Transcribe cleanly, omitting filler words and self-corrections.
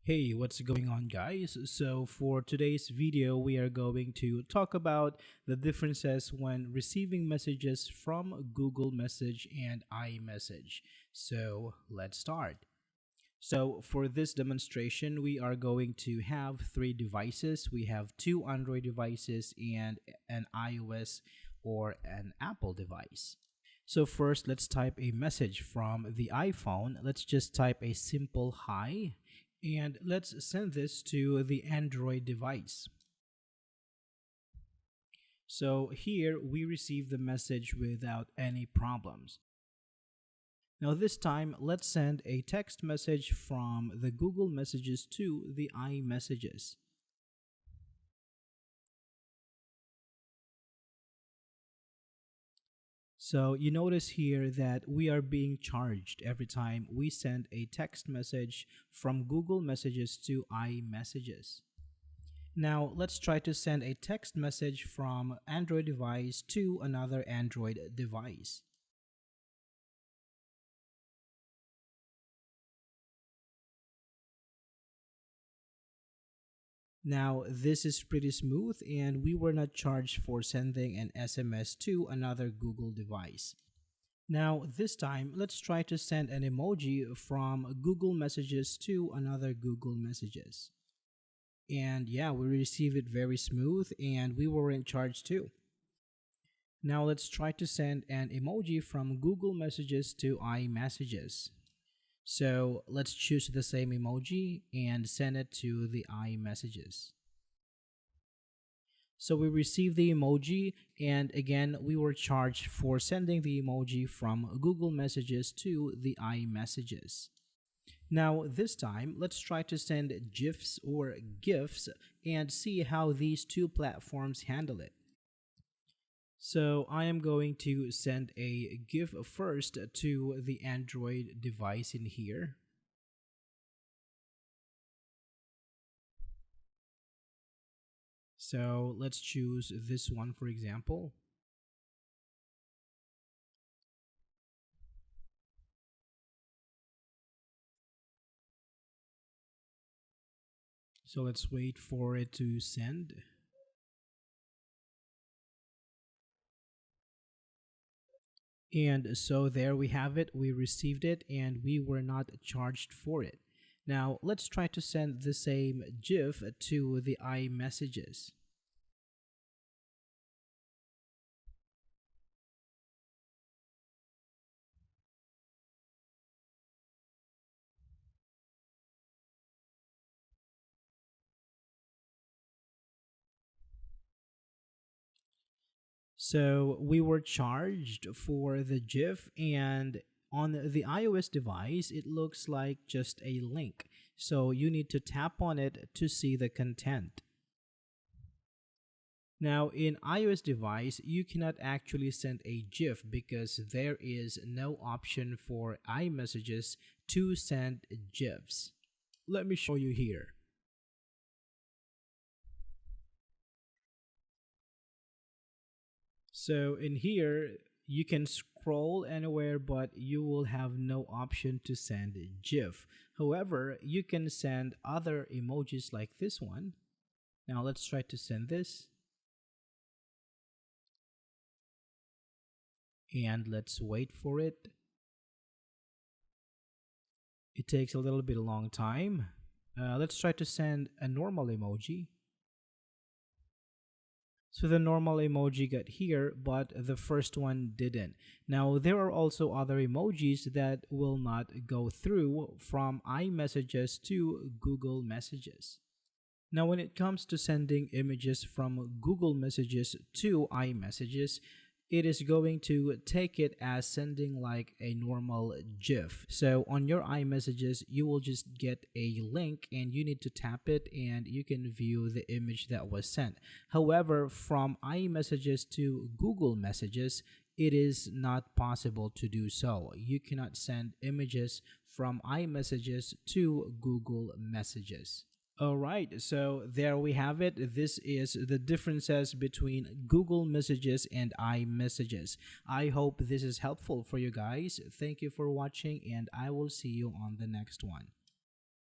Hey, what's going on, guys? So for today's video, we are going to talk about the differences when receiving messages from Google Message and iMessage. So let's start. So for this demonstration, we are going to have three devices. We have two Android devices and an iOS or an Apple device. So first, let's type a message from the iPhone. Let's just type a simple hi, and let's send this to the Android device. So here we receive the message without any problems. Now this time, let's send a text message from the Google Messages to the iMessages. So you notice here that we are being charged every time we send a text message from Google Messages to iMessages. Now let's try to send a text message from Android device to another Android device. Now this is pretty smooth and we were not charged for sending an SMS to another Google device. Now this time, let's try to send an emoji from Google Messages to another Google Messages. And yeah, we received it very smooth and we were in charge too. Now let's try to send an emoji from Google Messages to iMessages. So let's choose the same emoji and send it to the iMessages. So we received the emoji, and again we were charged for sending the emoji from Google Messages to the iMessages. Now this time, let's try to send GIFs or GIFs and see how these two platforms handle it. So I am going to send a GIF first to the Android device in here. So let's choose this one, for example. So let's wait for it to send. And so there we have it. We received it and we were not charged for it. Now let's try to send the same GIF to the iMessages. So we were charged for the GIF, and on the iOS device, it looks like just a link. So you need to tap on it to see the content. Now in iOS device, you cannot actually send a GIF because there is no option for iMessages to send GIFs. Let me show you here. So in here, you can scroll anywhere, but you will have no option to send a GIF. However, you can send other emojis like this one. Now let's try to send this. And let's wait for it. It takes a little bit long time. Let's try to send a normal emoji. So the normal emoji got here, but the first one didn't. Now there are also other emojis that will not go through from iMessages to Google Messages. Now when it comes to sending images from Google Messages to iMessages, it is going to take it as sending like a normal GIF. So on your iMessages, you will just get a link and you need to tap it and you can view the image that was sent. However, from iMessages to Google Messages, it is not possible to do so. You cannot send images from iMessages to Google Messages. Alright, so there we have it. This is the differences between Google Messages and iMessages. I hope this is helpful for you guys. Thank you for watching and I will see you on the next one.